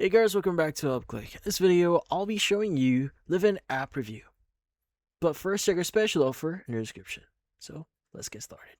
Hey guys, welcome back to UpClick. In this video, I'll be showing you Liven app review. But first, check our special offer in the description. So, let's get started.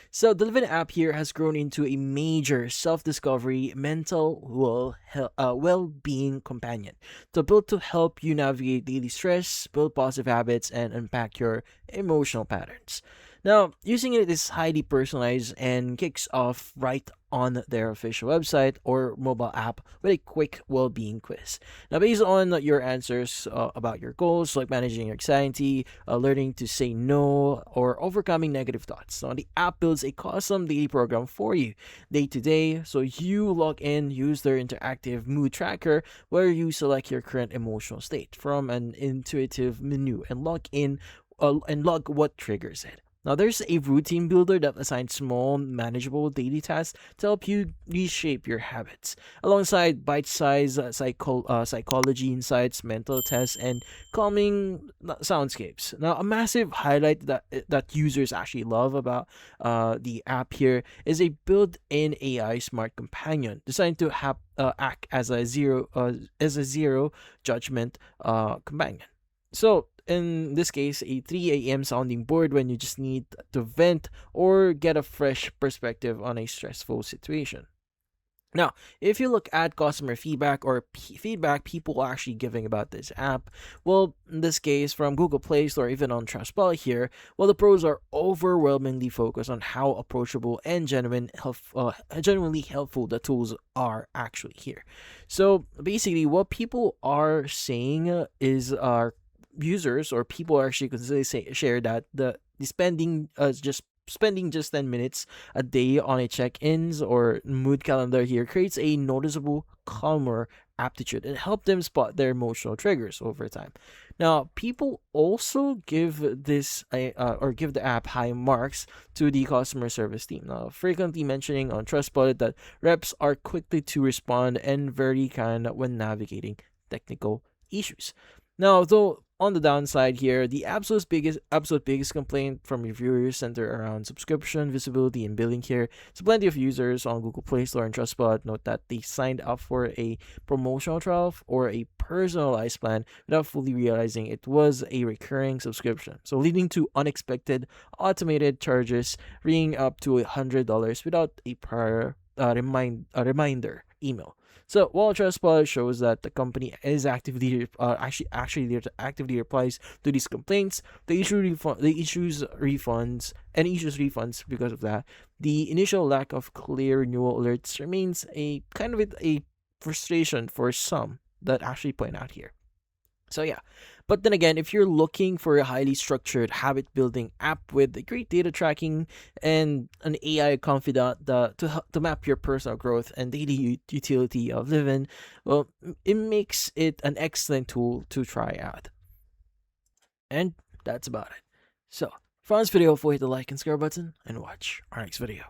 So, the Liven app here has grown into a major self-discovery mental well-being companion. Built to help you navigate daily stress, build positive habits, and unpack your emotional patterns. Now, using it is highly personalized and kicks off right on their official website or mobile app with a quick well-being quiz. Now, based on your answers about your goals, like managing your anxiety, learning to say no, or overcoming negative thoughts. So, the app builds a custom daily program for you day to day. So, you log in, use their interactive mood tracker where you select your current emotional state from an intuitive menu and log what triggers it. Now, there's a routine builder that assigns small, manageable daily tasks to help you reshape your habits, alongside bite-sized psychology insights, mental tests, and calming soundscapes. Now, a massive highlight that users actually love about the app here is a built-in AI smart companion designed to act as a zero judgment companion. So, in this case, a 3 a.m. sounding board when you just need to vent or get a fresh perspective on a stressful situation. Now, if you look at customer feedback or feedback people are actually giving about this app, well, in this case, from Google Play Store, even on Trustpilot here, well, the pros are overwhelmingly focused on how approachable and genuinely helpful the tools are actually here. So basically, what people are saying is our users or people are actually consistently share that the spending just 10 minutes a day on a check-ins or mood calendar here creates a noticeable calmer aptitude and help them spot their emotional triggers over time. Now, people also give give the app high marks to the customer service team. Now, frequently mentioning on Trustpilot that reps are quickly to respond and very kind when navigating technical issues. Now, though, on the downside here, the absolute biggest complaint from reviewers center around subscription visibility and billing here. So plenty of users on Google Play Store and Trustpilot note that they signed up for a promotional trial or a personalized plan without fully realizing it was a recurring subscription. So leading to unexpected automated charges ringing up to $100 without a prior reminder email. So while Trustpilot shows that the company is actively replies to these complaints, the issues refunds because of that. The initial lack of clear renewal alerts remains a kind of a frustration for some that actually point out here. So yeah, but then again, if you're looking for a highly structured habit building app with a great data tracking and an AI confidant to map your personal growth and daily utility of Liven, well, it makes it an excellent tool to try out. And that's about it. So, if you found this video, hit the like and subscribe button and watch our next video.